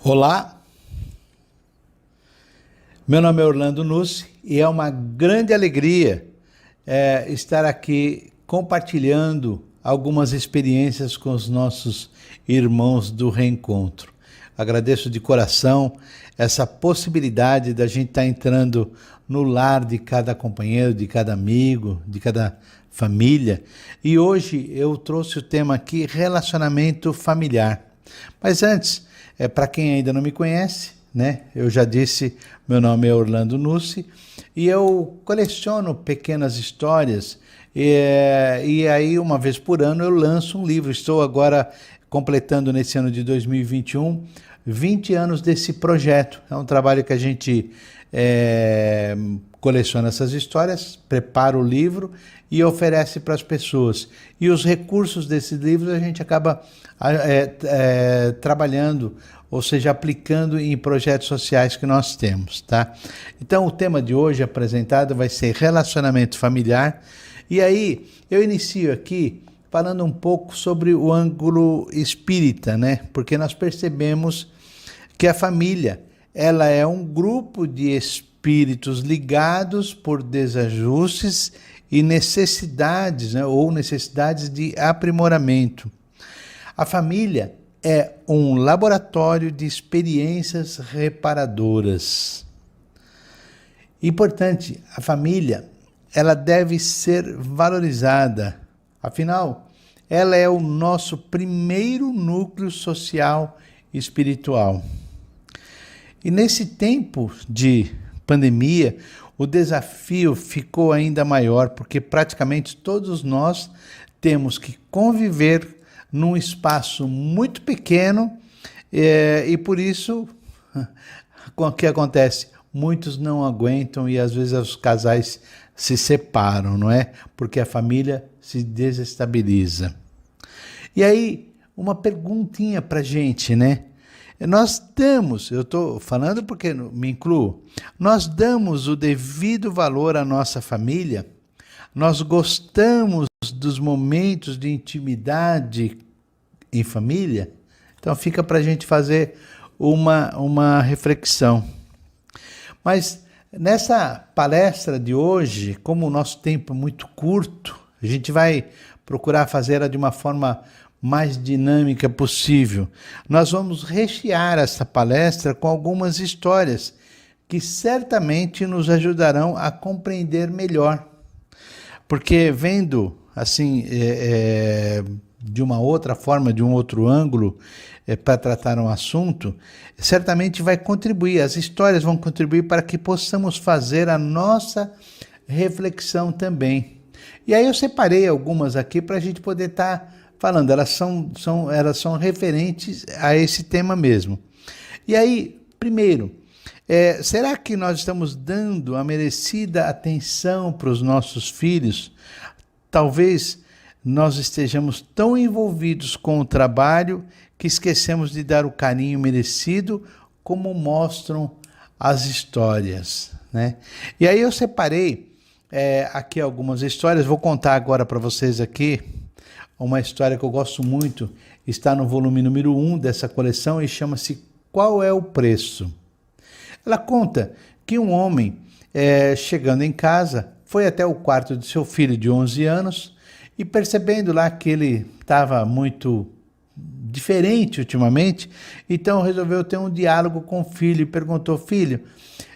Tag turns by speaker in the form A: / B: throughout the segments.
A: Olá, meu nome é Orlando Nussi e é uma grande alegria estar aqui compartilhando algumas experiências com os nossos irmãos do Reencontro. Agradeço de coração essa possibilidade da gente estar entrando no lar de cada companheiro, de cada amigo, de cada família. E hoje eu trouxe o tema aqui, relacionamento familiar. Mas antes, para quem ainda não me conhece, né? Eu já disse, meu nome é Orlando Nussi e eu coleciono pequenas histórias e aí uma vez por ano eu lanço um livro. Estou agora completando nesse ano de 2021 20 anos desse projeto. É um trabalho que a gente coleciona essas histórias, prepara o livro e oferece para as pessoas. E os recursos desses livros a gente acaba trabalhando, ou seja, aplicando em projetos sociais que nós temos, tá? Então, o tema de hoje apresentado vai ser relacionamento familiar. E aí, eu inicio aqui falando um pouco sobre o ângulo espírita, né? Porque nós percebemos que a família, ela é um grupo de espíritos ligados por desajustes e necessidades, né? Ou necessidades de aprimoramento. A família é um laboratório de experiências reparadoras. Importante, a família, ela deve ser valorizada. Afinal, ela é o nosso primeiro núcleo social e espiritual. E nesse tempo de pandemia, o desafio ficou ainda maior, porque praticamente todos nós temos que conviver num espaço muito pequeno e por isso, o que acontece? Muitos não aguentam e às vezes os casais se separam, não é? Porque a família se desestabiliza. E aí, uma perguntinha pra gente, né? Nós damos, eu estou falando porque me incluo, nós damos o devido valor à nossa família? Nós gostamos dos momentos de intimidade em família? Então fica para a gente fazer uma reflexão. Mas nessa palestra de hoje, como o nosso tempo é muito curto, a gente vai procurar fazer ela de uma forma mais dinâmica possível. Nós vamos rechear essa palestra com algumas histórias que certamente nos ajudarão a compreender melhor. Porque vendo assim de uma outra forma, de um outro ângulo, para tratar um assunto, certamente vai contribuir, as histórias vão contribuir para que possamos fazer a nossa reflexão também. E aí eu separei algumas aqui para a gente poder estar falando, elas são referentes a esse tema mesmo. E aí, primeiro, será que nós estamos dando a merecida atenção para os nossos filhos? Talvez nós estejamos tão envolvidos com o trabalho que esquecemos de dar o carinho merecido, como mostram as histórias, né? E aí eu separei aqui algumas histórias, vou contar agora para vocês aqui uma história que eu gosto muito, está no volume número 1 dessa coleção e chama-se Qual é o Preço? Ela conta que um homem, chegando em casa, foi até o quarto de seu filho de 11 anos e percebendo lá que ele estava muito diferente ultimamente, então resolveu ter um diálogo com o filho e perguntou: filho,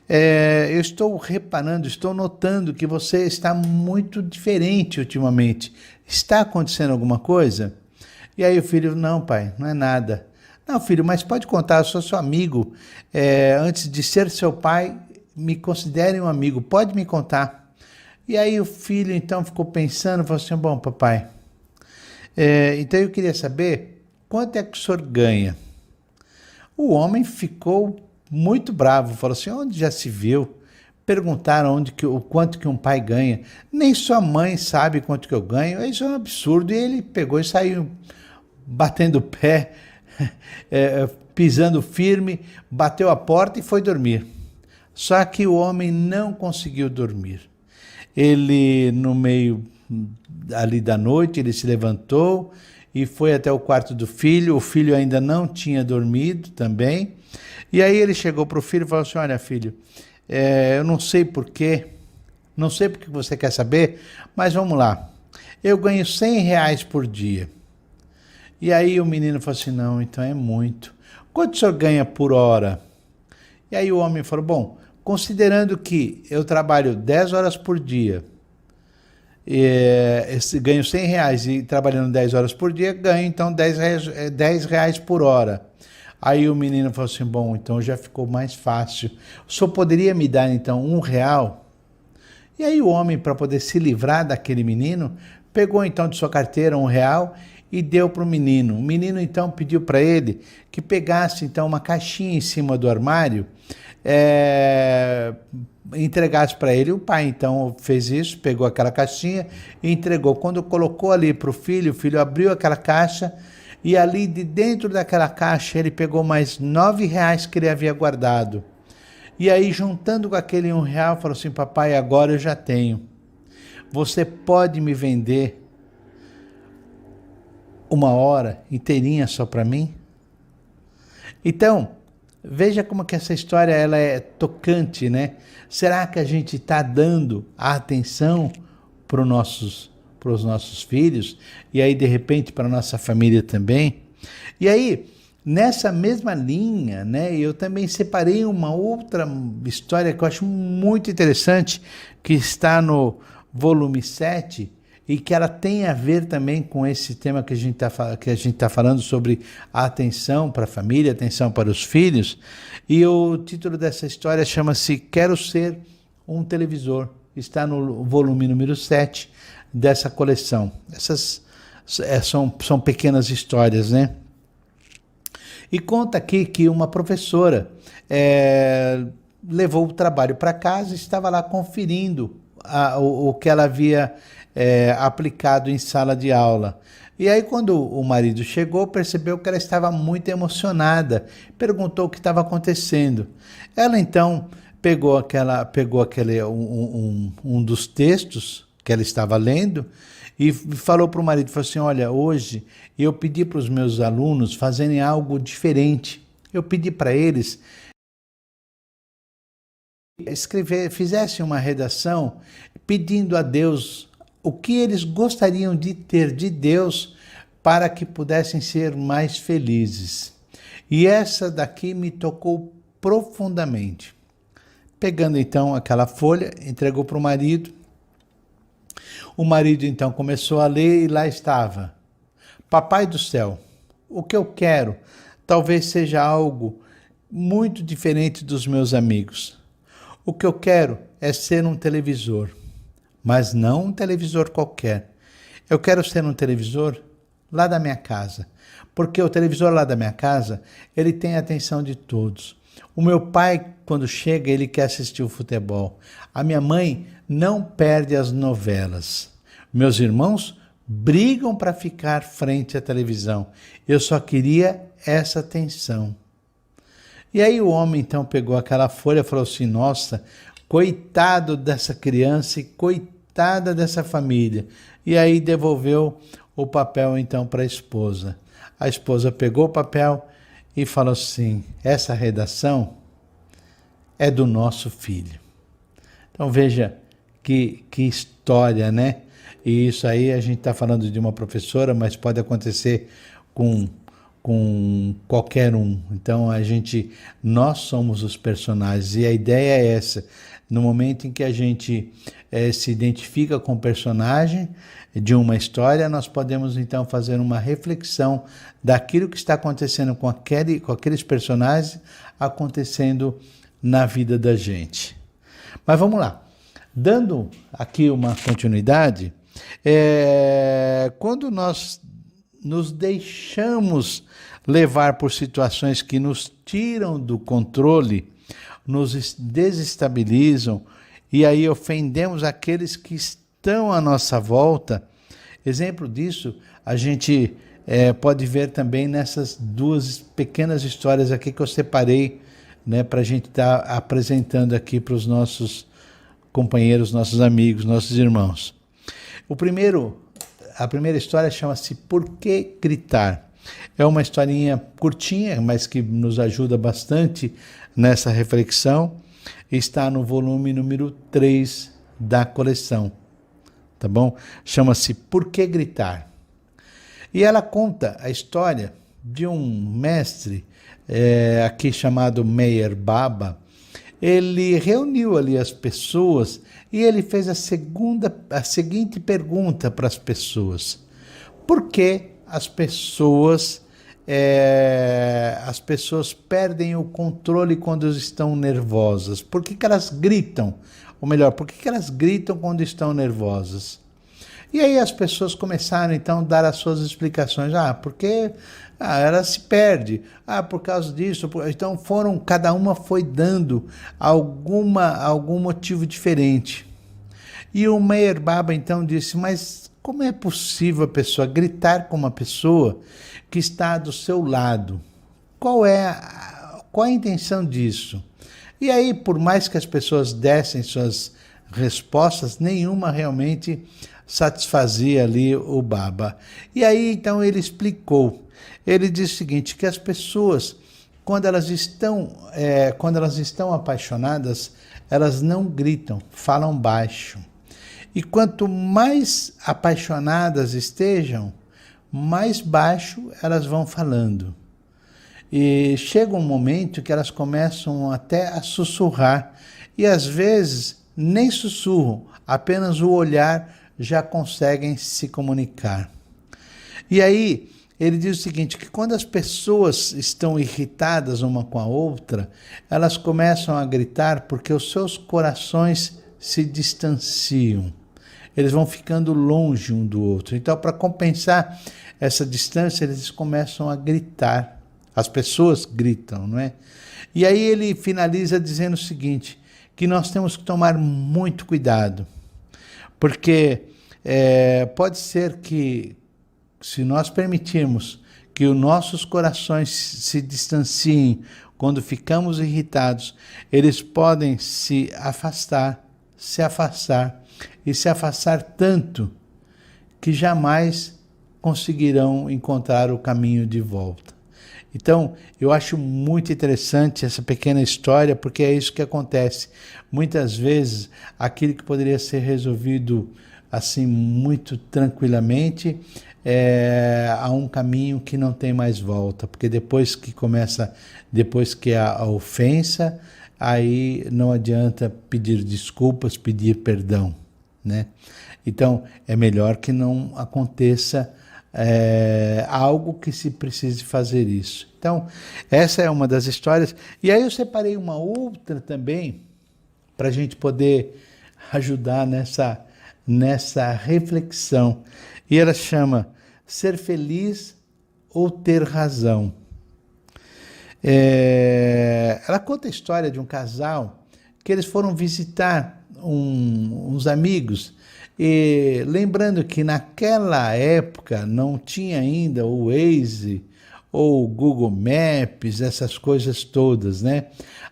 A: eu estou reparando, estou notando que você está muito diferente ultimamente. Está acontecendo alguma coisa? E aí o filho: não, pai, não é nada. Não, filho, mas pode contar, eu sou seu amigo. Antes de ser seu pai, me considere um amigo, pode me contar. E aí o filho então ficou pensando, falou assim: bom, papai, então eu queria saber quanto é que o senhor ganha. O homem ficou muito bravo, falou assim: onde já se viu? Perguntaram o quanto que um pai ganha. Nem sua mãe sabe quanto que eu ganho. Isso é um absurdo. E ele pegou e saiu batendo o pé, pisando firme, bateu a porta e foi dormir. Só que o homem não conseguiu dormir. Ele, no meio ali da noite, ele se levantou e foi até o quarto do filho. O filho ainda não tinha dormido também. E aí ele chegou para o filho e falou assim, olha filho, eu não sei porquê, não sei porque você quer saber, mas vamos lá, eu ganho R$100 por dia. E aí o menino falou assim, não, então é muito. Quanto o senhor ganha por hora? E aí o homem falou, bom, considerando que eu trabalho 10 horas por dia, ganho R$100 e trabalhando 10 horas por dia, ganho então R$10 por hora. Aí o menino falou assim, bom, então já ficou mais fácil. O senhor poderia me dar então R$1? E aí o homem, para poder se livrar daquele menino, pegou então de sua carteira R$1 e deu para o menino. O menino então pediu para ele que pegasse então uma caixinha em cima do armário, entregasse para ele. O pai então fez isso, pegou aquela caixinha e entregou. Quando colocou ali para o filho abriu aquela caixa e ali de dentro daquela caixa ele pegou mais R$9 que ele havia guardado. E aí juntando com aquele R$1, falou assim, papai, agora eu já tenho. Você pode me vender uma hora inteirinha só para mim? Então, veja como que essa história ela é tocante, né? Será que a gente está dando a atenção para os nossos filhos? E aí, de repente, para a nossa família também? E aí, nessa mesma linha, né, eu também separei uma outra história que eu acho muito interessante, que está no volume 7, e que ela tem a ver também com esse tema que a gente está falando sobre a atenção para a família, atenção para os filhos. E o título dessa história chama-se Quero Ser um Televisor. Está no volume número 7 dessa coleção. Essas são pequenas histórias, né? E conta aqui que uma professora levou o trabalho para casa e estava lá conferindo o que ela havia aplicado em sala de aula. E aí quando o marido chegou, percebeu que ela estava muito emocionada, perguntou o que estava acontecendo. Ela então pegou um dos textos que ela estava lendo e falou para o marido, falou assim, olha, hoje eu pedi para os meus alunos fazerem algo diferente. Eu pedi para eles fizessem uma redação pedindo a Deus o que eles gostariam de ter de Deus para que pudessem ser mais felizes. E essa daqui me tocou profundamente. Pegando então aquela folha, entregou para o marido. O marido então começou a ler e lá estava. Papai do céu, o que eu quero talvez seja algo muito diferente dos meus amigos. O que eu quero é ser um televisor, mas não um televisor qualquer. Eu quero ser um televisor lá da minha casa, porque o televisor lá da minha casa, ele tem a atenção de todos. O meu pai, quando chega, ele quer assistir o futebol. A minha mãe não perde as novelas. Meus irmãos brigam para ficar frente à televisão. Eu só queria essa atenção. E aí o homem então pegou aquela folha e falou assim, nossa, coitado dessa criança e coitada dessa família. E aí devolveu o papel então para a esposa. A esposa pegou o papel e falou assim, essa redação é do nosso filho. Então veja que história, né? E isso aí a gente está falando de uma professora, mas pode acontecer com qualquer um. Então nós somos os personagens e a ideia é essa. No momento em que a gente se identifica com o personagem de uma história, nós podemos então fazer uma reflexão daquilo que está acontecendo com aqueles personagens acontecendo na vida da gente. Mas vamos lá. Dando aqui uma continuidade, quando nós nos deixamos levar por situações que nos tiram do controle, nos desestabilizam e aí ofendemos aqueles que estão à nossa volta. Exemplo disso, a gente pode ver também nessas duas pequenas histórias aqui que eu separei, né, para a gente estar apresentando aqui para os nossos companheiros, nossos amigos, nossos irmãos. A primeira história chama-se Por que Gritar? É uma historinha curtinha, mas que nos ajuda bastante nessa reflexão. Está no volume número 3 da coleção, tá bom? Chama-se Por que Gritar? E ela conta a história de um mestre aqui chamado Meher Baba. Ele reuniu ali as pessoas e ele fez a seguinte pergunta para as pessoas: por que as pessoas perdem o controle quando estão nervosas? Por que elas gritam? Ou melhor, por que elas gritam quando estão nervosas? E aí as pessoas começaram então a dar as suas explicações. Porque ela se perde. Por causa disso. Então cada uma foi dando algum motivo diferente. E o Meher Baba então disse: mas como é possível a pessoa gritar com uma pessoa que está do seu lado? Qual é a intenção disso? E aí, por mais que as pessoas dessem suas respostas, nenhuma realmente satisfazia ali o Baba. E aí, então, ele explicou. Ele diz o seguinte, que as pessoas, quando elas estão apaixonadas, elas não gritam, falam baixo. E quanto mais apaixonadas estejam, mais baixo elas vão falando. E chega um momento que elas começam até a sussurrar. E às vezes nem sussurram, apenas o olhar já conseguem se comunicar. E aí ele diz o seguinte, que quando as pessoas estão irritadas uma com a outra, elas começam a gritar porque os seus corações se distanciam. Eles vão ficando longe um do outro. Então, para compensar essa distância, eles começam a gritar. As pessoas gritam, não é? E aí ele finaliza dizendo o seguinte, que nós temos que tomar muito cuidado, porque pode ser que, se nós permitirmos que os nossos corações se distanciem quando ficamos irritados, eles podem se afastar tanto que jamais conseguirão encontrar o caminho de volta. Então, eu acho muito interessante essa pequena história, porque é isso que acontece. Muitas vezes, aquilo que poderia ser resolvido assim muito tranquilamente, há um caminho que não tem mais volta, porque depois que há a ofensa, aí não adianta pedir desculpas, pedir perdão, né? Então, é melhor que não aconteça algo que se precise fazer isso. Então, essa é uma das histórias. E aí eu separei uma outra também, para a gente poder ajudar nessa reflexão. E ela chama Ser Feliz ou Ter Razão. Ela conta a história de um casal que eles foram visitar uns amigos. E lembrando que naquela época não tinha ainda o Waze ou o Google Maps, essas coisas todas, né?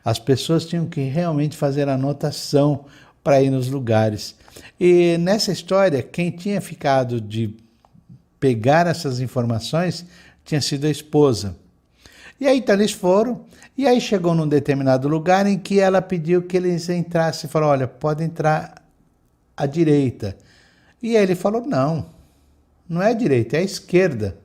A: As pessoas tinham que realmente fazer anotação para ir nos lugares. E nessa história, quem tinha ficado de pegar essas informações tinha sido a esposa. E aí então eles foram, e aí chegou num determinado lugar em que ela pediu que eles entrassem, falou, olha, pode entrar à direita. E aí ele falou, não é a direita, é a esquerda.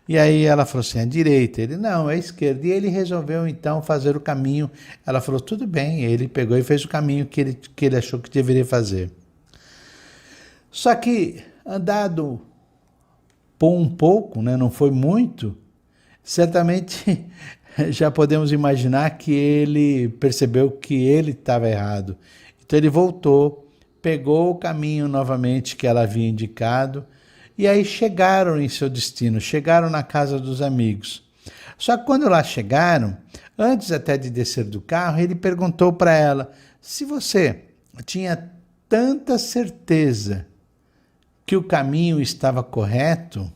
A: E aí ela falou assim, a direita. Ele, não, é a esquerda. E ele resolveu então fazer o caminho. Ela falou, tudo bem. Ele pegou e fez o caminho que ele achou que deveria fazer. Só que andado um pouco, né, não foi muito, certamente já podemos imaginar que ele percebeu que ele estava errado. Então ele voltou, pegou o caminho novamente que ela havia indicado, e aí chegaram em seu destino, chegaram na casa dos amigos. Só que quando lá chegaram, antes até de descer do carro, ele perguntou para ela, se você tinha tanta certeza que o caminho estava correto,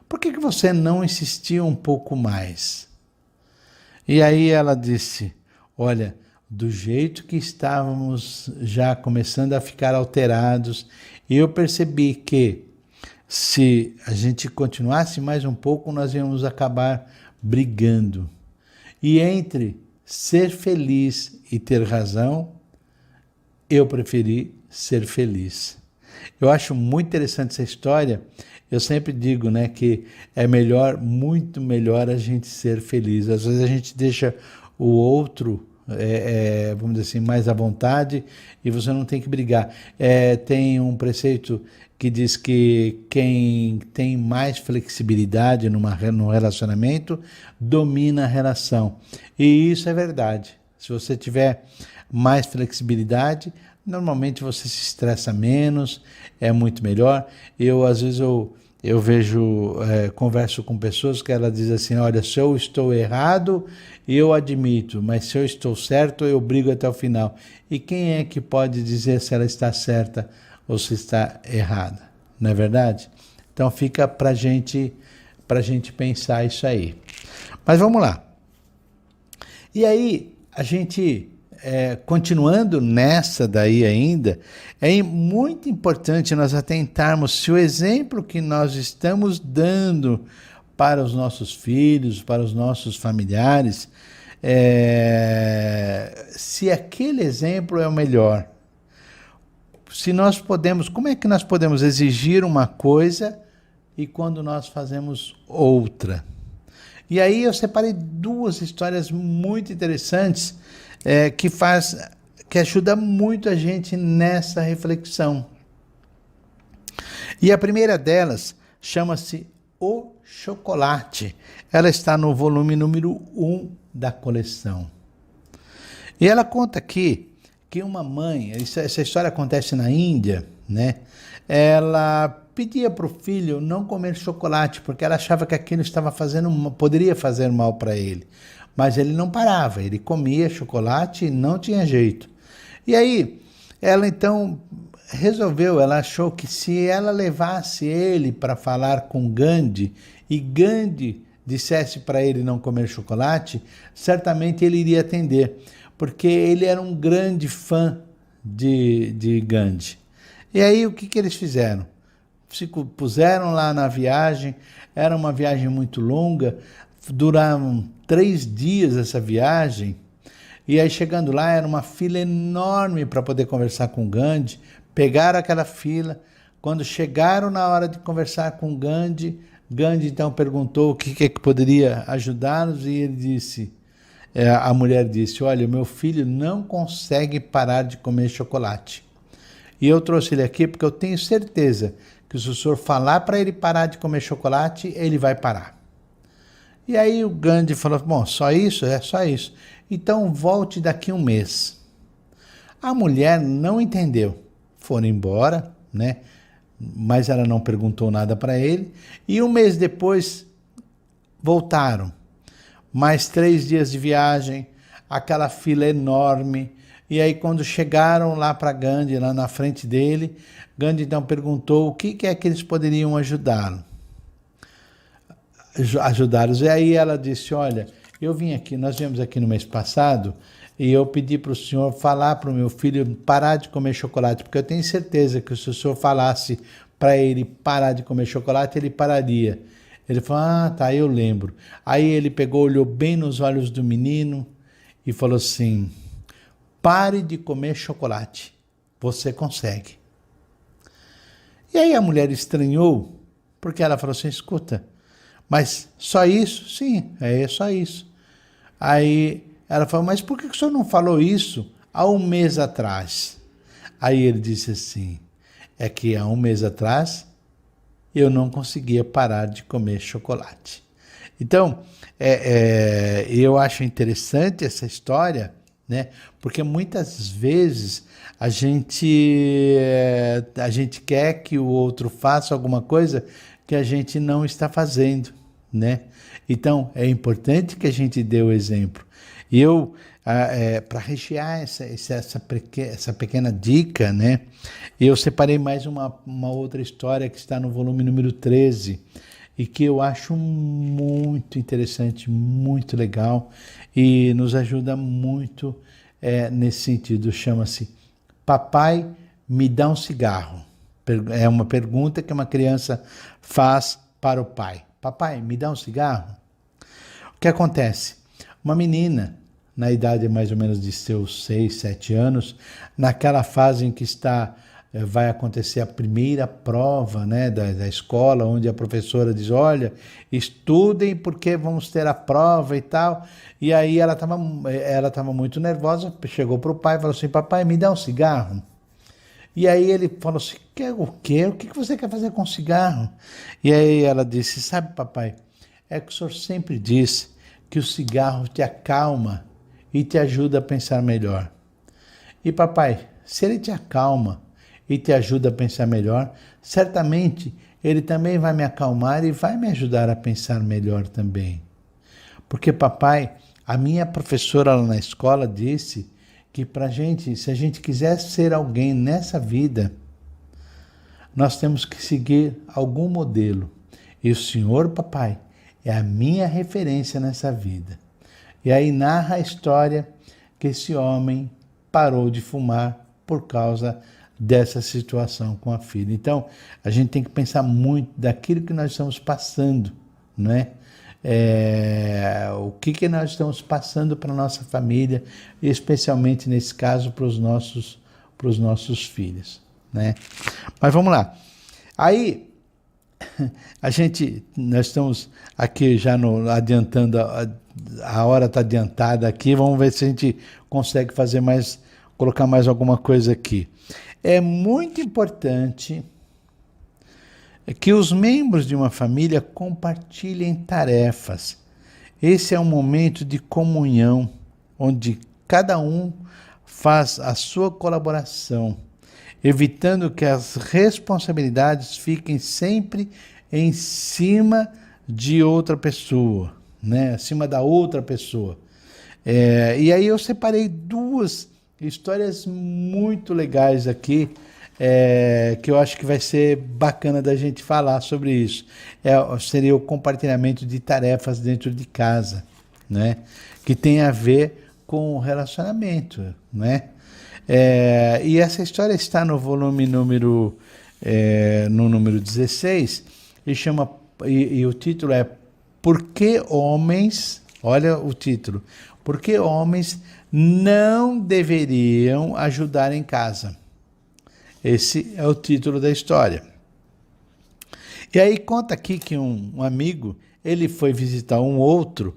A: por que você não insistiu um pouco mais? E aí ela disse, olha, do jeito que estávamos já começando a ficar alterados, eu percebi que se a gente continuasse mais um pouco, nós íamos acabar brigando. E entre ser feliz e ter razão, eu preferi ser feliz. Eu acho muito interessante essa história. Eu sempre digo, né, que é melhor, muito melhor a gente ser feliz. Às vezes a gente deixa o outro, vamos dizer assim, mais à vontade e você não tem que brigar. Tem um preceito que diz que quem tem mais flexibilidade no relacionamento domina a relação. E isso é verdade. Se você tiver mais flexibilidade, normalmente você se estressa menos, é muito melhor. Às vezes eu vejo, converso com pessoas que ela diz assim, olha, se eu estou errado, eu admito, mas se eu estou certo, eu brigo até o final. E quem é que pode dizer se ela está certa ou se está errada? Não é verdade? Então fica para gente pensar isso aí. Mas vamos lá. E aí, a gente, continuando nessa daí ainda, é muito importante nós atentarmos se o exemplo que nós estamos dando para os nossos filhos, para os nossos familiares, se aquele exemplo é o melhor. Se nós podemos, como é que nós podemos exigir uma coisa e quando nós fazemos outra? E aí eu separei duas histórias muito interessantes que ajuda muito a gente nessa reflexão. E a primeira delas chama-se O Chocolate. Ela está no volume número 1 da coleção. E ela conta aqui que uma mãe, essa história acontece na Índia, né? Ela pedia para o filho não comer chocolate, porque ela achava que aquilo poderia fazer mal para ele. Mas ele não parava, ele comia chocolate e não tinha jeito. E aí, ela então ela achou que se ela levasse ele para falar com Gandhi, e Gandhi dissesse para ele não comer chocolate, certamente ele iria atender, porque ele era um grande fã de Gandhi. E aí o que eles fizeram? Se puseram lá na viagem, era uma viagem muito longa, duraram 3 dias essa viagem, e aí chegando lá era uma fila enorme para poder conversar com Gandhi, pegaram aquela fila, quando chegaram na hora de conversar com Gandhi, Gandhi então perguntou o que poderia ajudá-los, e ele disse, a mulher disse, olha, meu filho não consegue parar de comer chocolate. E eu trouxe ele aqui porque eu tenho certeza que se o senhor falar para ele parar de comer chocolate, ele vai parar. E aí o Gandhi falou, bom, só isso? É só isso. Então volte daqui 1 mês. A mulher não entendeu. Foram embora, né? Mas ela não perguntou nada para ele. E 1 mês depois, voltaram. Mais 3 dias de viagem, aquela fila enorme. E aí quando chegaram lá para Gandhi, lá na frente dele, Gandhi então perguntou o que é que eles poderiam ajudá-los. E aí ela disse, olha, nós viemos aqui no mês passado e eu pedi para o senhor falar para o meu filho parar de comer chocolate, porque eu tenho certeza que se o senhor falasse para ele parar de comer chocolate, ele pararia. Ele falou, tá, eu lembro. Aí ele pegou, olhou bem nos olhos do menino e falou assim, pare de comer chocolate, você consegue. E aí a mulher estranhou, porque ela falou assim, escuta, mas só isso? Sim, é só isso. Aí ela falou, mas por que o senhor não falou isso há 1 mês atrás? Aí ele disse assim, é que há 1 mês atrás eu não conseguia parar de comer chocolate. Então, eu acho interessante essa história, né? Porque muitas vezes a gente quer que o outro faça alguma coisa que a gente não está fazendo, né? Então, é importante que a gente dê o exemplo. E eu, para rechear essa pequena dica, né? Eu separei mais uma outra história que está no volume número 13 e que eu acho muito interessante, muito legal e nos ajuda muito nesse sentido. Chama-se Papai, me dá um cigarro. É uma pergunta que uma criança faz para o pai. Papai, me dá um cigarro? O que acontece? Uma menina, na idade mais ou menos de seus 6, 7 anos, naquela fase em que vai acontecer a primeira prova, né, da escola, onde a professora diz, olha, estudem porque vamos ter a prova e tal. E aí ela estava muito nervosa, chegou para o pai e falou assim, papai, me dá um cigarro? E aí ele falou assim, o quê? O que você quer fazer com cigarro? E aí ela disse, sabe, papai, é que o senhor sempre diz que o cigarro te acalma e te ajuda a pensar melhor. E papai, se ele te acalma e te ajuda a pensar melhor, certamente ele também vai me acalmar e vai me ajudar a pensar melhor também. Porque papai, a minha professora lá na escola disse que se a gente quiser ser alguém nessa vida, nós temos que seguir algum modelo. E o senhor, papai, é a minha referência nessa vida. E aí narra a história que esse homem parou de fumar por causa dessa situação com a filha. Então, a gente tem que pensar muito daquilo que nós estamos passando, não é? O que nós estamos passando para a nossa família, e especialmente nesse caso para os nossos filhos, né? Mas vamos lá. Aí nós estamos aqui já adiantando, a hora está adiantada aqui, vamos ver se a gente consegue colocar mais alguma coisa aqui. É muito importante que os membros de uma família compartilhem tarefas. Esse é um momento de comunhão, onde cada um faz a sua colaboração, evitando que as responsabilidades fiquem sempre em cima de outra pessoa, né? Acima da outra pessoa. E aí eu separei duas histórias muito legais aqui, que eu acho que vai ser bacana da gente falar sobre isso. Seria o compartilhamento de tarefas dentro de casa, né? Que tem a ver com o relacionamento, né? E essa história está no volume no número 16, e o título é Por que homens, olha o título, por que homens não deveriam ajudar em casa? Esse é o título da história. E aí conta aqui que um amigo, ele foi visitar um outro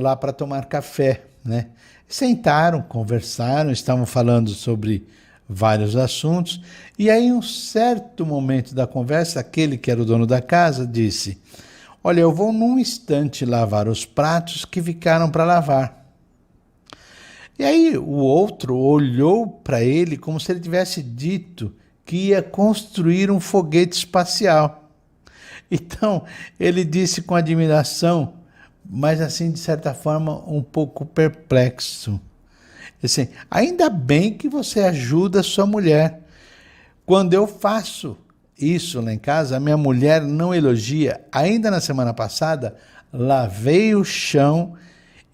A: lá para tomar café, né? Sentaram, conversaram, estavam falando sobre vários assuntos, e aí em um certo momento da conversa, aquele que era o dono da casa disse, olha, eu vou num instante lavar os pratos que ficaram para lavar. E aí o outro olhou para ele como se ele tivesse dito que ia construir um foguete espacial. Então ele disse com admiração, mas assim de certa forma um pouco perplexo. Assim, ainda bem que você ajuda a sua mulher. Quando eu faço isso lá em casa, a minha mulher não elogia. Ainda na semana passada, lavei o chão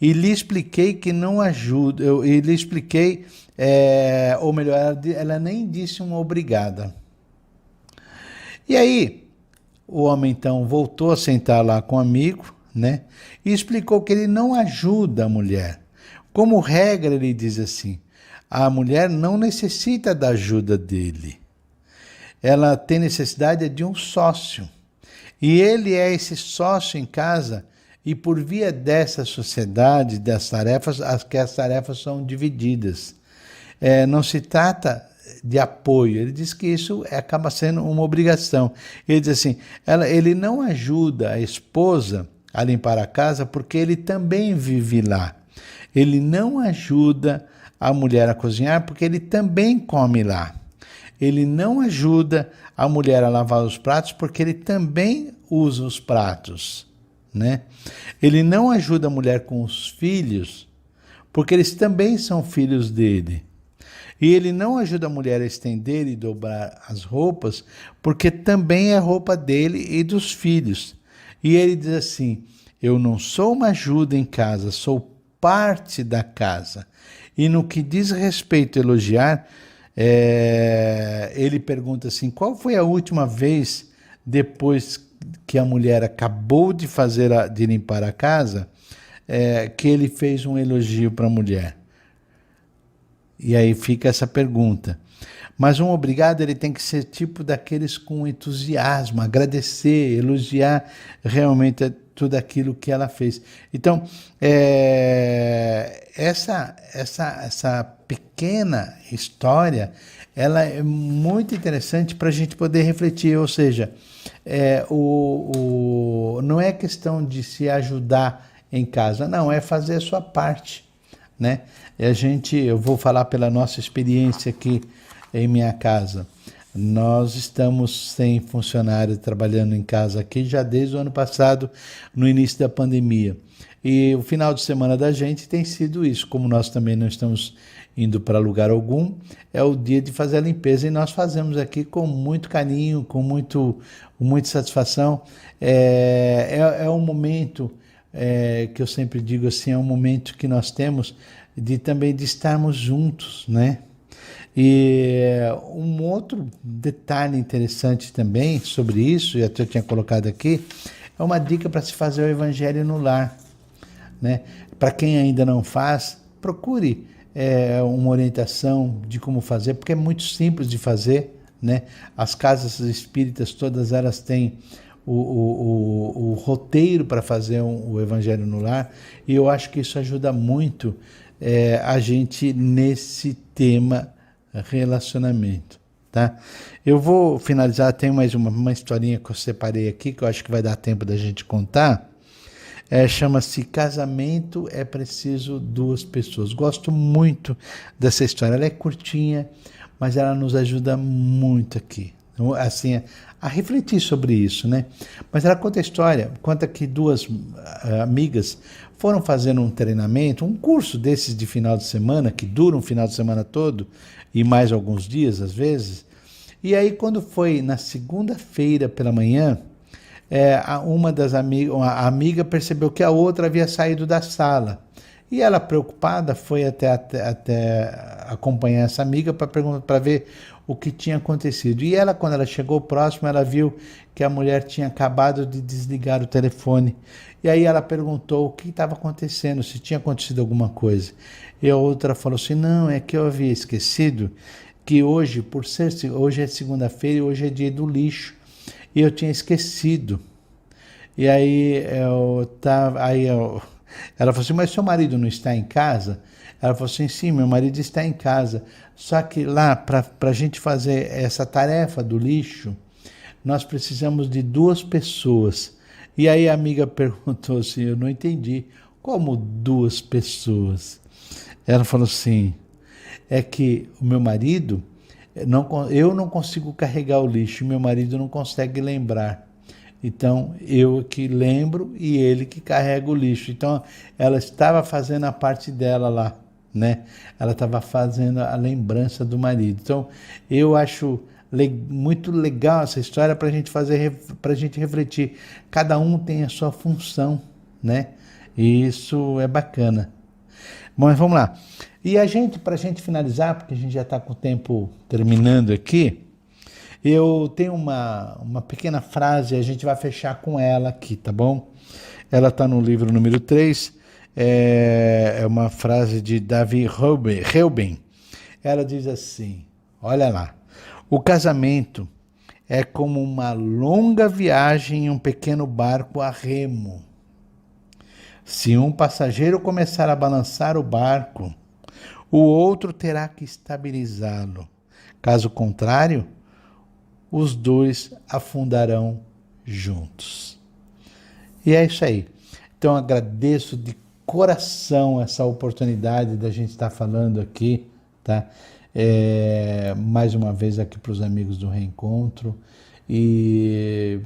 A: e lhe expliquei que não ajuda. E lhe expliquei, ou melhor, ela nem disse uma obrigada. E aí, o homem então voltou a sentar lá com o amigo, né? E explicou que ele não ajuda a mulher. Como regra, ele diz assim, a mulher não necessita da ajuda dele. Ela tem necessidade de um sócio. E ele é esse sócio em casa, e por via dessa sociedade, das tarefas, as tarefas são divididas. Não se trata de apoio, ele diz que isso acaba sendo uma obrigação. Ele diz assim, ele não ajuda a esposa a limpar a casa porque ele também vive lá. Ele não ajuda a mulher a cozinhar porque ele também come lá. Ele não ajuda a mulher a lavar os pratos porque ele também usa os pratos, né? Ele não ajuda a mulher com os filhos porque eles também são filhos dele. E ele não ajuda a mulher a estender e dobrar as roupas porque também é roupa dele e dos filhos. E ele diz assim, eu não sou uma ajuda em casa, sou parte da casa. E no que diz respeito a elogiar, Ele pergunta assim, qual foi a última vez, depois que a mulher acabou de de limpar a casa, que ele fez um elogio para a mulher? E aí fica essa pergunta. Mas um obrigado, ele tem que ser tipo daqueles com entusiasmo, agradecer, elogiar realmente tudo aquilo que ela fez. Então, essa pequena história, ela é muito interessante para a gente poder refletir, ou seja, não é questão de se ajudar em casa, não, é fazer a sua parte, né? Eu vou falar pela nossa experiência aqui em minha casa. Nós estamos sem funcionário trabalhando em casa aqui já desde o ano passado, no início da pandemia. E o final de semana da gente tem sido isso. Como nós também não estamos indo para lugar algum, é o dia de fazer a limpeza e nós fazemos aqui com muito carinho, com muita satisfação. É um momento que eu sempre digo assim, é um momento que nós temos também de estarmos juntos, né? E um outro detalhe interessante também sobre isso, e até eu tinha colocado aqui, é uma dica para se fazer o evangelho no lar, né? Para quem ainda não faz, procure uma orientação de como fazer, porque é muito simples de fazer, né? As casas espíritas, todas elas têm o roteiro para fazer o evangelho no lar, e eu acho que isso ajuda muito a gente nesse tema relacionamento, tá? Eu vou finalizar, tem mais uma historinha que eu separei aqui, que eu acho que vai dar tempo da gente contar. Chama-se Casamento é Preciso Duas Pessoas. Gosto muito dessa história, ela é curtinha, mas ela nos ajuda muito aqui, assim, a refletir sobre isso, né? Mas ela conta a história, conta que duas amigas foram fazendo um treinamento, um curso desses de final de semana, que dura um final de semana todo, e mais alguns dias às vezes. E aí quando foi na segunda-feira pela manhã, uma das amigas, a amiga percebeu que a outra havia saído da sala. E ela, preocupada, foi até acompanhar essa amiga para ver o que tinha acontecido. E ela, quando ela chegou próximo, ela viu que a mulher tinha acabado de desligar o telefone. E aí ela perguntou o que estava acontecendo, se tinha acontecido alguma coisa. E a outra falou assim, não, é que eu havia esquecido que hoje é segunda-feira e hoje é dia do lixo. E eu tinha esquecido. E aí ela falou assim, mas seu marido não está em casa? Ela falou assim, sim, meu marido está em casa. Só que lá, para a gente fazer essa tarefa do lixo, nós precisamos de duas pessoas. E aí a amiga perguntou assim, eu não entendi, como duas pessoas? Ela falou assim, é que o meu marido, eu não consigo carregar o lixo, meu marido não consegue lembrar. Então, eu que lembro e ele que carrega o lixo. Então, ela estava fazendo a parte dela lá, né? Ela estava fazendo a lembrança do marido. Então, eu acho muito legal essa história para a gente refletir. Cada um tem a sua função, né? E isso é bacana. Mas vamos lá. E para a gente finalizar, porque a gente já está com o tempo terminando aqui, eu tenho uma pequena frase, a gente vai fechar com ela aqui, tá bom? Ela está no livro número 3, é uma frase de Davi Reuben. Ela diz assim, olha lá, o casamento é como uma longa viagem em um pequeno barco a remo. Se um passageiro começar a balançar o barco, o outro terá que estabilizá-lo. Caso contrário, os dois afundarão juntos. E é isso aí. Então, agradeço de coração essa oportunidade da gente estar falando aqui, tá? Mais uma vez aqui para os amigos do Reencontro. E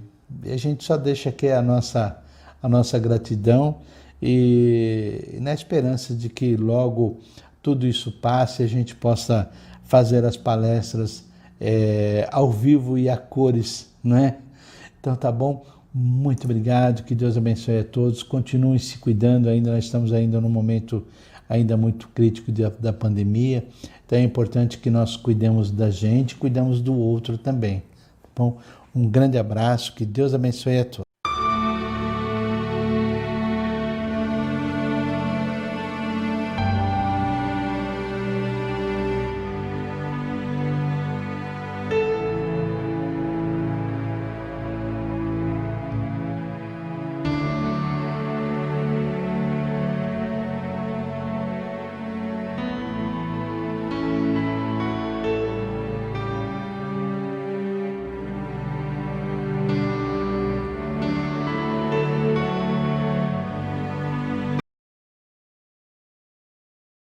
A: a gente só deixa aqui a nossa gratidão e na esperança de que logo tudo isso passe e a gente possa fazer as palestras ao vivo e a cores, não é? Então tá bom, muito obrigado, que Deus abençoe a todos, continuem se cuidando ainda, nós estamos ainda num momento ainda muito crítico da pandemia. Então é importante que nós cuidemos da gente, cuidemos do outro também. Bom, um grande abraço, que Deus abençoe a todos.